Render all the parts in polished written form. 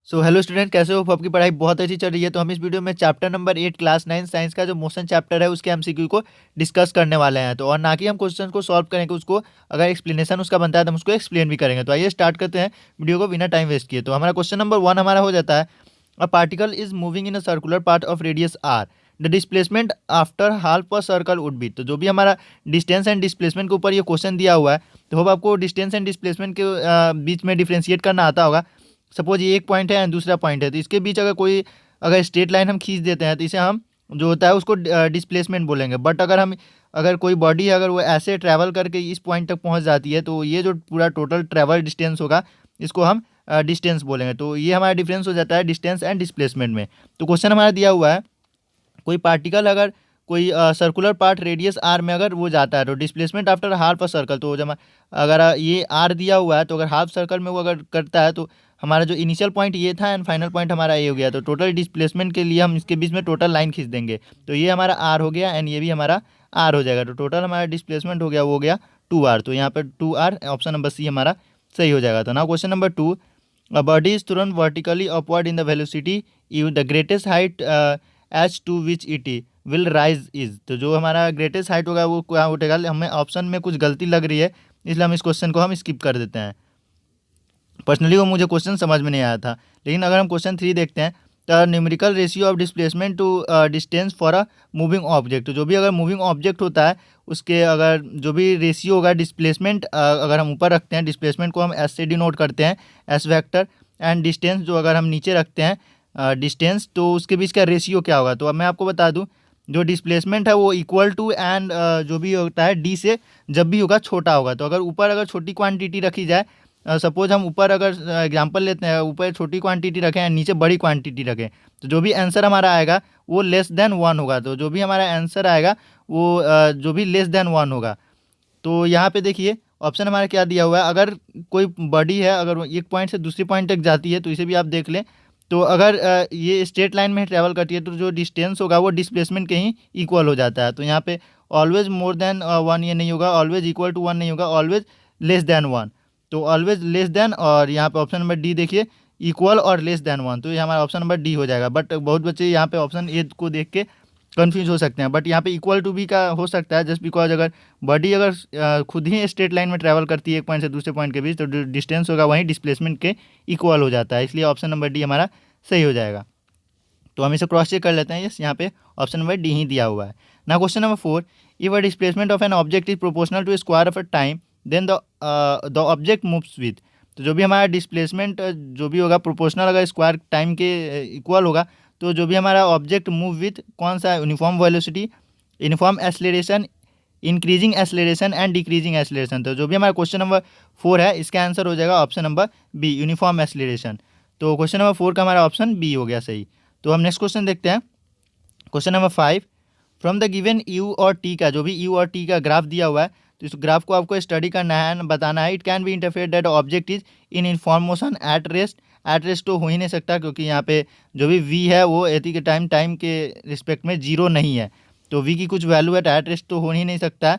So hello student, कैसे हो? आपकी पढ़ाई बहुत अच्छी चल रही है। तो हम इस वीडियो में चैप्टर नंबर 8 क्लास 9 साइंस का जो मोशन चैप्टर है उसके एमसीक्यू को डिस्कस करने वाले हैं। तो और ना कि हम क्वेश्चन को सॉल्व करेंगे, उसको अगर एक्सप्लेनेशन उसका बनता है तो हम उसको एक्सप्लेन भी करेंगे। तो आइए स्टार्ट करते हैं वीडियो को बिना टाइम वेस्ट किए। तो हमारा क्वेश्चन नंबर 1 हमारा हो जाता है, a particle is moving in a circular part of radius r, the displacement after half a circle would be. तो जो भी हमारा डिस्टेंस एंड डिस्प्लेसमेंट के ऊपर ये क्वेश्चन दिया हुआ है, तो होप आपको डिस्टेंस एंड डिस्प्लेसमेंट के बीच में डिफ्रेंशिएट करना आता होगा। सपोज ये एक पॉइंट है एंड दूसरा पॉइंट है, तो इसके बीच अगर स्ट्रेट लाइन हम खींच देते हैं तो इसे हम जो होता है उसको डिस्प्लेसमेंट बोलेंगे। बट अगर कोई बॉडी है, अगर वो ऐसे ट्रैवल करके इस पॉइंट तक पहुंच जाती है, तो ये जो पूरा टोटल ट्रैवल डिस्टेंस होगा इसको हम डिस्टेंस बोलेंगे। तो ये हमारा डिफरेंस हो जाता है डिस्टेंस एंड डिस्प्लेसमेंट में। तो क्वेश्चन हमारा दिया हुआ है, कोई पार्टिकल अगर कोई सर्कुलर पार्ट रेडियस आर में अगर वो जाता है तो displacement after half a circle. तो जब अगर ये आर दिया हुआ है तो अगर हाफ सर्कल में वो अगर करता है तो हमारा जो इनिशियल पॉइंट ये था एंड फाइनल पॉइंट हमारा ये हो गया। तो टोटल डिस्प्लेसमेंट के लिए हम इसके बीच में टोटल लाइन खींच देंगे। तो ये हमारा आर हो गया एंड ये भी हमारा आर हो जाएगा। तो टोटल हमारा डिस्प्लेसमेंट हो गया, वो हो गया 2r। तो यहाँ पर 2r, ऑप्शन नंबर सी हमारा सही हो जाएगा। तो now question number 2, a body is thrown vertically upward in the velocity u, the greatest height h to which it will rise is। तो जो हमारा ग्रेटेस्ट हाइट होगा वो क्या उठेगा? हमें ऑप्शन में कुछ गलती लग रही है, इसलिए हम इस क्वेश्चन को हम स्किप कर देते हैं। पर्सनली वो मुझे क्वेश्चन समझ में नहीं आया था। लेकिन अगर हम क्वेश्चन 3 देखते हैं, the numerical ratio of displacement to distance for a moving object. तो जो भी अगर मूविंग ऑब्जेक्ट होता है उसके अगर जो भी रेशियो होगा डिस्प्लेसमेंट, अगर हम ऊपर रखते हैं डिस्प्लेसमेंट को हम एस से डिनोट करते हैं, एस वेक्टर। एंड डिस्टेंस जो अगर हम नीचे रखते हैं डिस्टेंस, तो उसके बीच का रेशियो क्या होगा? तो अब मैं आपको बता दूं, जो डिस्प्लेसमेंट है वो इक्वल टू एंड जो भी होता है डी से जब भी होगा छोटा होगा। तो अगर ऊपर अगर छोटी क्वांटिटी रखी जाए, सपोज हम ऊपर अगर एग्जांपल लेते हैं, ऊपर छोटी क्वांटिटी रखें और नीचे बड़ी क्वांटिटी रखें, तो जो भी आंसर हमारा आएगा वो लेस देन 1 होगा। तो जो भी हमारा आंसर आएगा वो जो भी लेस देन 1 होगा। तो यहाँ पे देखिए ऑप्शन हमारा क्या दिया हुआ है, अगर कोई बॉडी है अगर वो एक पॉइंट से दूसरे पॉइंट तक जाती है, तो इसे भी आप देख लें। तो अगर ये स्ट्रेट लाइन में ट्रैवल करती है तो जो डिस्टेंस होगा वो डिस्प्लेसमेंट के ही इक्वल हो जाता है। तो यहाँ पे ऑलवेज मोर देन 1 ये नहीं होगा, ऑलवेज इक्वल टू 1 नहीं होगा, ऑलवेज लेस देन 1। तो ऑलवेज लेस देन, और यहाँ पे ऑप्शन नंबर डी देखिए, इक्वल और लेस देन 1। तो ये हमारा ऑप्शन नंबर डी हो जाएगा। बट बहुत बच्चे यहाँ पे ऑप्शन ए को देख के कंफ्यूज हो सकते हैं, बट यहाँ पे इक्वल टू भी का हो सकता है, जस्ट बिकॉज अगर बॉडी अगर खुद ही स्ट्रेट लाइन में ट्रैवल करती है एक पॉइंट से दूसरे पॉइंट के बीच, तो डिस्टेंस होगा वहीं डिस्प्लेसमेंट के इक्वल हो जाता है, इसलिए ऑप्शन नंबर डी हमारा सही हो जाएगा। तो हम इसे क्रॉस चेक कर लेते हैं। यस, यहाँ पे ऑप्शन नंबर डी ही दिया हुआ है ना। Question number 4, if a displacement of an object is proportional to square of a time then the object moves with. तो जो भी हमारा डिस्प्लेसमेंट जो भी होगा प्रोपोर्शनल अगर स्क्वायर टाइम के इक्वल होगा, तो जो भी हमारा ऑब्जेक्ट मूव विथ कौन सा है? Uniform velocity, uniform acceleration, increasing acceleration and decreasing acceleration. तो जो भी हमारा क्वेश्चन नंबर 4 है इसका आंसर हो जाएगा option number B, uniform acceleration. तो क्वेश्चन नंबर 4 का हमारा ऑप्शन बी हो गया सही। तो हम नेक्स्ट क्वेश्चन देखते हैं, question number 5, from the given you और टी का, जो भी यू और टी का ग्राफ दिया हुआ है, तो इस ग्राफ को आपको स्टडी करना है, बताना है। It can be interfere that object is in inform motion at rest. Eight rest तो हो ही नहीं सकता, क्योंकि यहाँ पे जो भी वी है वो एटी के टाइम के रिस्पेक्ट में जीरो नहीं है, तो वी की कुछ वैल्यू एट रेस्ट तो हो ही नहीं सकता।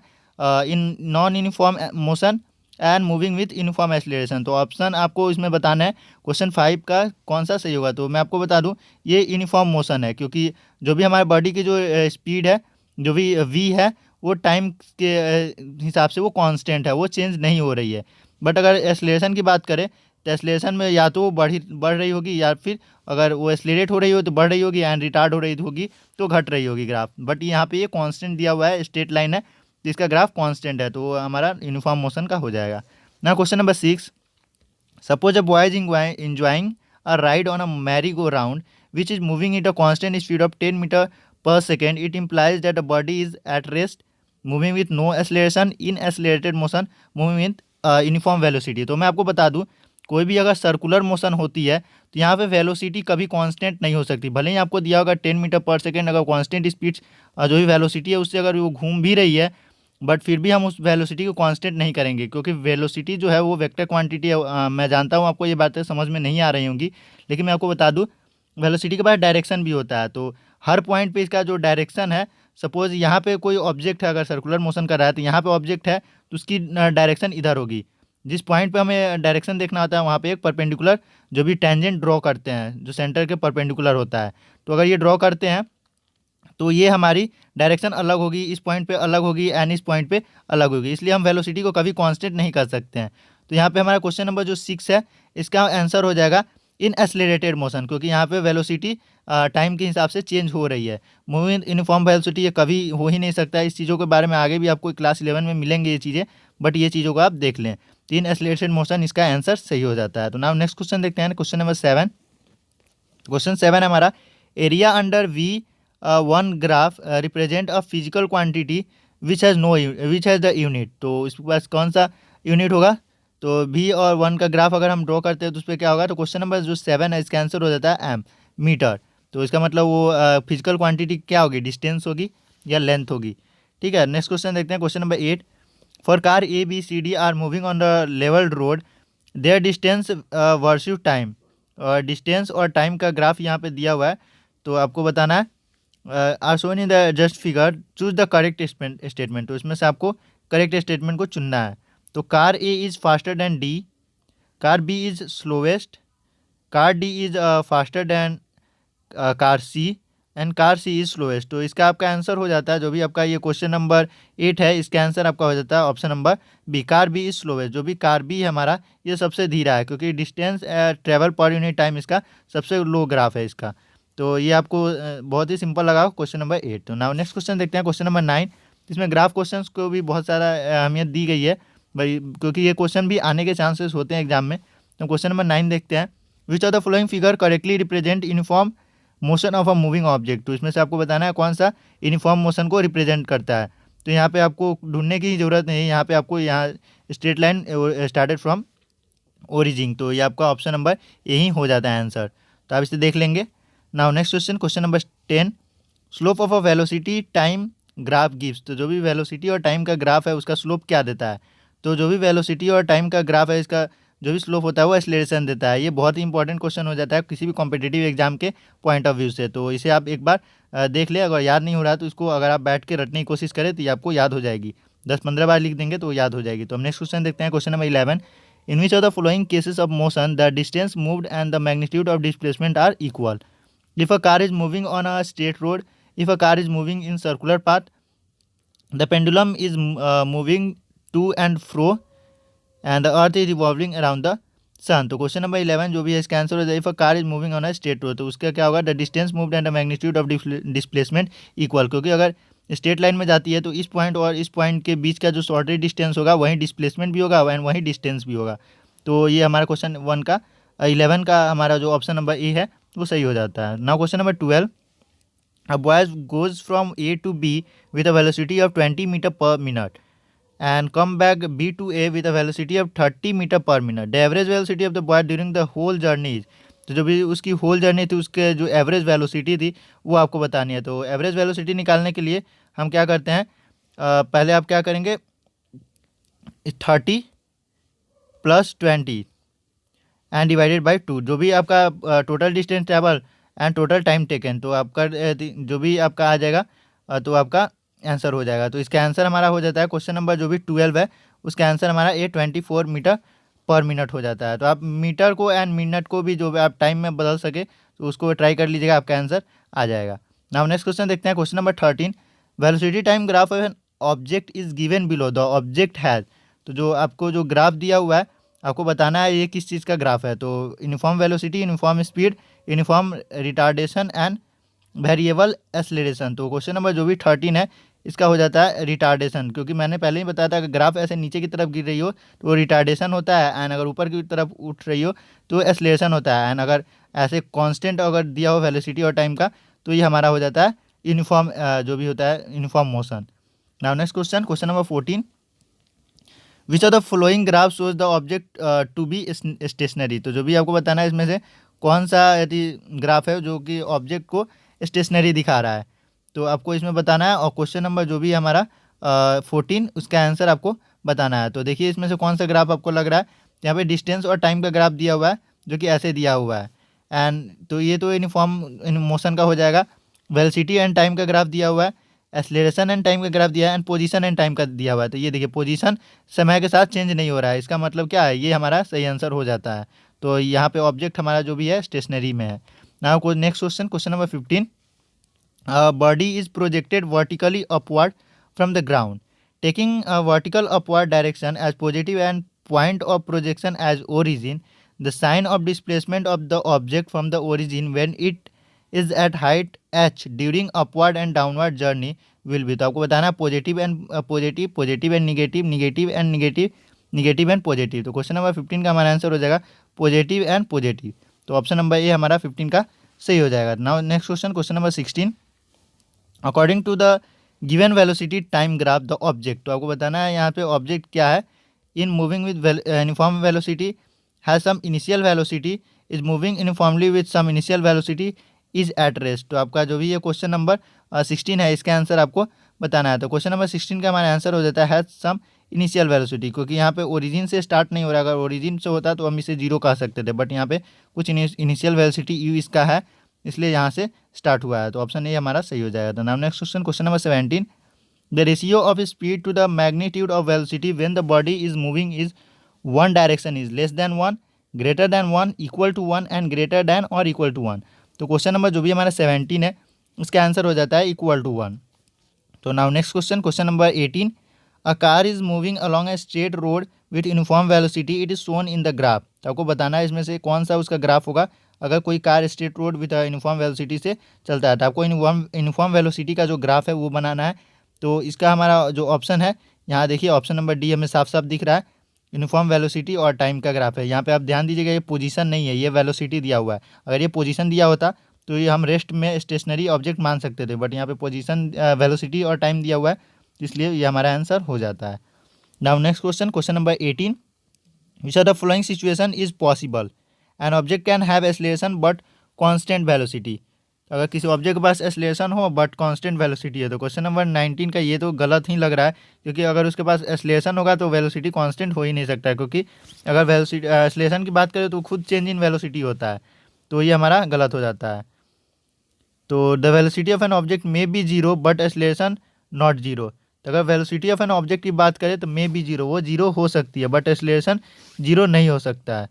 In non uniform motion and moving with uniform acceleration. तो ऑप्शन आपको इसमें बताना है क्वेश्चन 5 का कौन सा सही होगा। तो मैं आपको बता दूं, ये यूनिफॉर्म मोशन है, क्योंकि जो भी हमारे बॉडी की जो स्पीड है, जो भी वी है, वो टाइम के हिसाब से वो कांस्टेंट है, वो चेंज नहीं हो रही है। बट अगर एक्सेलरेशन की बात करें तो एक्सेलरेशन में या तो वो बढ़ रही होगी, या फिर अगर वो एक्सेलरेट हो रही हो तो बढ़ रही होगी, एंड रिटार्ड हो रही होगी तो घट रही होगी ग्राफ। बट यहाँ पे ये कांस्टेंट दिया हुआ है, स्ट्रेट लाइन है, तो इसका ग्राफ कांस्टेंट है, तो वो हमारा यूनिफॉर्म मोशन का हो जाएगा ना। Question number 6, suppose a boy is enjoying a ride on a merry-go-round which is moving at a constant speed of 10 meter per second. It implies that the body is at rest, moving with no acceleration, in accelerated motion, moving with uniform velocity। तो मैं आपको बता दूं, कोई भी अगर circular motion होती है तो यहाँ पे वेलोसिटी कभी कांस्टेंट नहीं हो सकती। भले ही आपको दिया होगा 10 मीटर पर सेकेंड, अगर कांस्टेंट स्पीड जो भी वेलोसिटी है उससे अगर वो घूम भी रही है, बट फिर भी हम उस वेलोसिटी को कांस्टेंट नहीं करेंगे, क्योंकि वेलोसिटी जो है वो वेक्टर क्वांटिटी है। मैं जानता हूँ आपको ये बातें समझ में नहीं आ रही होंगी, लेकिन मैं आपको बता दूँ, वेलोसिटी के बाद डायरेक्शन भी होता है। तो हर पॉइंट पे इसका जो डायरेक्शन है, सपोज यहाँ पे कोई ऑब्जेक्ट है, अगर सर्कुलर मोशन कर रहा है तो यहाँ पे ऑब्जेक्ट है तो उसकी डायरेक्शन इधर होगी। जिस पॉइंट पे हमें डायरेक्शन देखना होता है वहाँ पे एक परपेंडिकुलर जो भी टेंजेंट ड्रॉ करते हैं जो सेंटर के परपेंडिकुलर होता है, तो अगर ये ड्रॉ करते हैं तो ये हमारी डायरेक्शन अलग होगी, इस पॉइंट पे अलग होगी एंड इस पॉइंट पे अलग होगी, इसलिए हम वेलोसिटी को कभी कांस्टेंट नहीं कर सकते हैं। तो यहाँ पे हमारा क्वेश्चन नंबर जो 6 है इसका आंसर हो जाएगा इन एक्सलेरेटेड मोशन, क्योंकि यहाँ पे वेलोसिटी टाइम के हिसाब से चेंज हो रही है। मूविंग यूनिफॉर्म वेलोसिटी ये कभी हो ही नहीं सकता है। इस चीज़ों के बारे में आगे भी आपको क्लास 11 में मिलेंगे ये चीज़ें, बट ये चीज़ों को आप देख लें। तो इन एक्सलेरेटेड मोशन इसका आंसर सही हो जाता है। तो नाउ नेक्स्ट क्वेश्चन देखते हैं, क्वेश्चन नंबर 7। क्वेश्चन 7 है हमारा, area under V one graph represent a physical quantity which has the unit. तो इसके पास कौन सा यूनिट होगा? तो v और 1 का ग्राफ अगर हम ड्रॉ करते हैं तो उस पर क्या होगा? तो क्वेश्चन नंबर जो 7 है इसका आंसर हो जाता है एम, मीटर। तो इसका मतलब वो फिजिकल क्वांटिटी क्या होगी? डिस्टेंस होगी या लेंथ होगी। ठीक है, नेक्स्ट क्वेश्चन देखते हैं, question number 8। For car A B C D are moving on the level road, there distance versus time. और डिस्टेंस और टाइम का ग्राफ यहाँ पे दिया हुआ है, तो आपको बताना है are shown in the just figure, choose the correct statement. तो इसमें से आपको करेक्ट स्टेटमेंट को चुनना है। तो car A is faster than D, car B is slowest, car D is faster than car C and car C is slowest. तो इसका आपका आंसर हो जाता है, जो भी आपका ये क्वेश्चन नंबर 8 है इसका आंसर आपका हो जाता है option number B, car B is slowest. जो भी कार बी है हमारा ये सबसे धीरा है, क्योंकि distance travel per unit time इसका सबसे लो ग्राफ है इसका। तो ये आपको बहुत ही सिंपल लगा क्वेश्चन नंबर 8। तो नाउ नेक्स्ट क्वेश्चन देखते हैं, क्वेश्चन नंबर 9। इसमें ग्राफ क्वेश्चंस को भी बहुत सारा अहमियत दी गई है भाई, क्योंकि ये क्वेश्चन भी आने के चांसेस होते हैं एग्जाम में। तो क्वेश्चन नंबर 9 देखते हैं, विच of the following figure correctly represent uniform motion of a moving object. तो इसमें से आपको बताना है कौन सा यूनिफॉर्म मोशन को रिप्रेजेंट करता है। तो यहाँ पे आपको ढूंढने की ज़रूरत नहीं है, यहाँ पे आपको यहाँ straight line started from origin, तो ये आपका ऑप्शन नंबर यही हो जाता है आंसर। तो आप इसे देख लेंगे। Now next question, question number 10। Slope of a velocity time graph gives. तो जो भी वेलोसिटी और टाइम का ग्राफ है उसका स्लोप क्या देता है? तो जो भी वेलोसिटी और टाइम का ग्राफ है इसका जो भी स्लोप होता है वो एक्सेलरेशन देता है। ये बहुत ही इंपॉर्टेंट क्वेश्चन हो जाता है किसी भी कॉम्पिटिटिव एग्जाम के पॉइंट ऑफ व्यू से। तो इसे आप एक बार देख ले, अगर याद नहीं हो रहा तो इसको अगर आप बैठ के रटने की कोशिश करें तो ये आपको याद हो जाएगी। 10-15 बार लिख देंगे तो याद हो जाएगी। तो हम नेक्स्ट क्वेश्चन देखते हैं, question number 11। In which of the following cases of motion the distance moved and the magnitude of displacement are equal? If a car is moving on a straight road, if a car is moving in circular path, the pendulum is moving to and fro, and the earth is revolving around the sun। तो question number 11 जो भी है इसका answer हो जाए, if a car is moving on a straight road, तो उसका क्या होगा? The distance moved and the magnitude of displacement equal. क्योंकि अगर स्ट्रेट लाइन में जाती है तो इस पॉइंट और इस पॉइंट के बीच का जो शॉर्टेज डिस्टेंस होगा वहीं डिस्प्लेसमेंट भी होगा एंड वहीं डिस्टेंस भी होगा। तो ये हमारा क्वेश्चन 11 का हमारा जो ऑप्शन नंबर ए है वो सही हो जाता है। Now question number 12। A boy goes from A to B with a velocity of 20 metre per minute and come back B to A with a velocity of 30 metre per minute. The average velocity of the boy during the whole journey is. तो जो भी उसकी whole journey थी उसके जो average velocity थी वो आपको बतानी है। तो एवरेज वेलोसिटी निकालने के लिए हम क्या करते हैं, पहले आप क्या करेंगे, 30 + 20 एंड डिवाइडेड बाई 2, जो भी आपका total distance travel and total time taken, तो आपका जो भी आपका आ जाएगा तो आपका आंसर हो जाएगा। तो इसका आंसर हमारा हो जाता है क्वेश्चन नंबर जो भी 12 है उसका आंसर हमारा 24 मीटर पर मिनट हो जाता है। तो आप मीटर को एंड मिनट को भी जो आप टाइम में बदल सके तो उसको ट्राई कर लीजिएगा, आपका आंसर आ जाएगा। नाउ नेक्स्ट क्वेश्चन देखते हैं, question number 13। Velocity time graph of an object is given below, the object has. तो जो आपको जो ग्राफ दिया हुआ है आपको बताना है ये किस चीज़ का ग्राफ है। तो uniform velocity, uniform speed, uniform retardation and variable acceleration. तो क्वेश्चन नंबर जो भी 13 है इसका हो जाता है रिटार्डेशन, क्योंकि मैंने पहले ही बताया था कि ग्राफ ऐसे नीचे की तरफ गिर रही हो तो वो रिटार्डेशन होता है, एंड अगर ऊपर की तरफ उठ रही हो तो एक्सेलरेशन होता है, एंड अगर ऐसे कांस्टेंट अगर दिया हो वेलोसिटी और टाइम का तो ये हमारा हो जाता है यूनिफॉर्म जो भी होता है uniform motion. Now next question, question number 14। Which of the following graph shows the object to be stationary. तो जो भी आपको बताना है इसमें से कौन सा यदि ग्राफ है जो कि ऑब्जेक्ट को स्टेशनरी दिखा रहा है, तो आपको इसमें बताना है। और क्वेश्चन नंबर जो भी हमारा 14 उसका आंसर आपको बताना है। तो देखिए इसमें से कौन सा ग्राफ आपको लग रहा है, यहाँ पे डिस्टेंस और टाइम का ग्राफ दिया हुआ है जो कि ऐसे दिया हुआ है, एंड तो ये तो यूनिफॉर्म मोशन का हो जाएगा। वेलोसिटी एंड टाइम का ग्राफ दिया हुआ है एक्सेलरेशन एंड टाइम का ग्राफ दिया है एंड पोजीशन एंड टाइम का दिया हुआ है। तो ये देखिए पोजीशन समय के साथ चेंज नहीं हो रहा है, इसका मतलब क्या है, ये हमारा सही आंसर हो जाता है। तो यहाँ पे ऑब्जेक्ट हमारा जो भी है स्टेशनरी में है। नाउ को next question, question number 15, body is projected vertically upward from the ground, taking a vertical upward direction as positive and point of projection as origin. The sign of displacement of the object from the origin when it is at height h during upward and downward journey will be। तो आपको बताना है positive and positive, positive and negative, negative and negative, negative and positive. तो question number 15 का हमारा answer हो जाएगा positive and positive. तो ऑप्शन नंबर ए हमारा 15 का सही हो जाएगा। Now next question, question number 16, according to the given velocity time graph the object. तो आपको बताना है यहाँ पे ऑब्जेक्ट क्या है, in moving with uniform velocity has some initial velocity, is moving uniformly with some initial velocity, is at rest. तो आपका जो भी ये क्वेश्चन नंबर 16 है इसका आंसर आपको बताना है। तो क्वेश्चन नंबर 16 का हमारा आंसर हो जाता है सम इनिशियल वेलोसिटी, क्योंकि यहाँ पे ओरिजिन से स्टार्ट नहीं हो रहा। अगर ओरिजिन से होता तो हम इसे जीरो कह सकते थे, बट यहाँ पे कुछ इनिशियल वेलोसिटी यू इसका है, इसलिए यहाँ से स्टार्ट हुआ है। तो ऑप्शन ए हमारा सही हो जाएगा। तो now next question, question number 17, the ratio of speed to the magnitude of velocity when the body is moving is one direction is less than 1, greater than 1, equal to 1 and greater than और equal to 1। तो question number जो भी हमारा 17 है इसका answer हो जाता है इक्वल टू 1। तो now next question, question number 18, a car is moving along a straight road with uniform velocity, it is shown in the graph. तो आपको बताना है इसमें से कौन सा उसका ग्राफ होगा अगर कोई car straight road with uniform velocity से चलता है। तो आपको यूनिफॉर्म वेलोसिटी का जो ग्राफ है वो बनाना है। तो इसका हमारा जो ऑप्शन है यहाँ देखिए, ऑप्शन नंबर डी हमें साफ साफ दिख रहा है, यूनिफॉर्म वेलोसिटी और टाइम का ग्राफ है। यहाँ पे आप ध्यान दीजिएगा ये पोजीशन नहीं है, ये वेलोसिटी दिया हुआ है। अगर ये पोजीशन दिया होता तो ये हम रेस्ट में स्टेशनरी ऑब्जेक्ट मान सकते थे, बट यहाँ पे पोजीशन वेलोसिटी और टाइम दिया हुआ है, इसलिए ये हमारा आंसर हो जाता है। Now next question, question number 18, which are the following situation is possible, an object can have acceleration but constant velocity. अगर किसी ऑब्जेक्ट के पास एक्सेलरेशन हो बट कांस्टेंट वेलोसिटी है। तो क्वेश्चन नंबर 19 का ये तो गलत ही लग रहा है, क्योंकि अगर उसके पास एक्सेलरेशन होगा तो वेलोसिटी कांस्टेंट हो ही नहीं सकता है, क्योंकि अगर वेलोसिटी एक्सेलरेशन की बात करें तो खुद चेंज इन वेलोसिटी होता है, तो ये हमारा गलत हो जाता है। तो the velocity of an object may be zero but acceleration not zero. तो अगर वेलोसिटी ऑफ एन ऑब्जेक्ट की बात करें तो मे बी जीरो, वो जीरो हो सकती है, बट एक्सेलरेशन जीरो नहीं हो सकता है।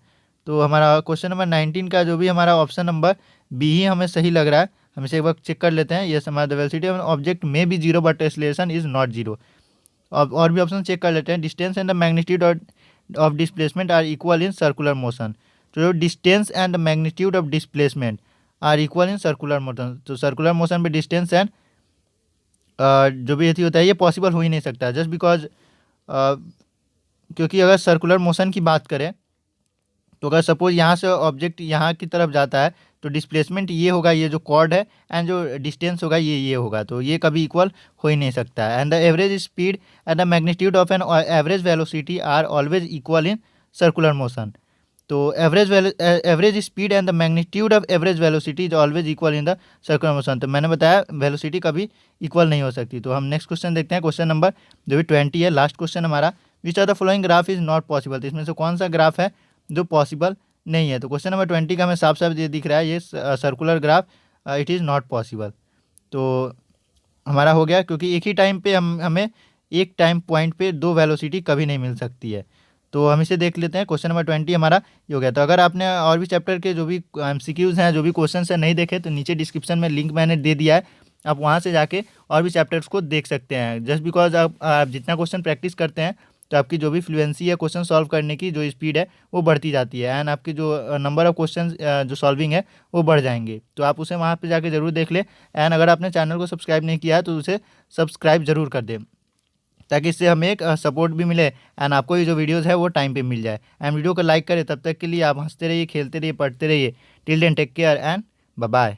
तो हमारा क्वेश्चन नंबर 19 का जो भी हमारा ऑप्शन नंबर बी ही हमें सही लग रहा है। हम इसे एक बार चेक कर लेते हैं। यस, हमारा the velocity of an object may be zero but acceleration is not zero. और भी ऑप्शन चेक कर लेते हैं। Distance and the magnitude of displacement are equal in circular motion. तो जो distance and the magnitude of displacement are equal in circular motion, तो circular motion में distance and जो भी ये होता है ये पॉसिबल हो ही नहीं सकता, जस्ट बिकॉज क्योंकि अगर सर्कुलर मोशन की बात करें तो अगर सपोज यहाँ से ऑब्जेक्ट यहाँ की तरफ जाता है तो डिस्प्लेसमेंट ये होगा, ये जो कॉर्ड है, एंड जो डिस्टेंस होगा ये होगा, तो ये कभी इक्वल हो ही नहीं सकता है। And the average speed and the magnitude of an average velocity are always equal in circular motion. तो average speed and the magnitude of average velocity is always equal in the circular motion. तो मैंने बताया velocity कभी equal नहीं हो सकती। तो हम नेक्स्ट क्वेश्चन देखते हैं, क्वेश्चन नंबर जो भी 20 है, लास्ट क्वेश्चन हमारा, which are the following graph is not possible. तो इसमें से कौन सा ग्राफ है जो पॉसिबल नहीं है। तो क्वेश्चन नंबर 20 का हमें साफ साफ ये दिख रहा है, ये circular graph, it is not possible. तो हमारा हो गया, क्योंकि एक ही टाइम पे हमें एक टाइम पॉइंट पे दो वेलोसिटी कभी नहीं मिल सकती है। तो हम इसे देख लेते हैं। क्वेश्चन नंबर 20 हमारा ये हो गया। तो अगर आपने और भी चैप्टर के जो भी MCQs हैं, जो भी क्वेश्चन हैं नहीं देखे, तो नीचे डिस्क्रिप्शन में लिंक मैंने दे दिया है, आप वहाँ से जाके और भी चैप्टर्स को देख सकते हैं। जस्ट बिकॉज आप जितना क्वेश्चन प्रैक्टिस करते हैं तो आपकी जो भी फ्लुएंसी है क्वेश्चन सॉल्व करने की, जो स्पीड है वो बढ़ती जाती है, एंड आपकी जो नंबर ऑफ क्वेश्चन जो सॉल्विंग है वो बढ़ जाएंगे। तो आप उसे वहाँ पे जाके ज़रूर देख ले। एंड अगर आपने चैनल को सब्सक्राइब नहीं किया है तो उसे सब्सक्राइब ज़रूर कर दें, ताकि इससे हमें एक सपोर्ट भी मिले एंड आपको ये जो वीडियोज़ है वो टाइम पे मिल जाए। एंड वीडियो को लाइक करें। तब तक के लिए आप हंसते रहिए, खेलते रहिए, पढ़ते रहिए। Till then take care and bye bye.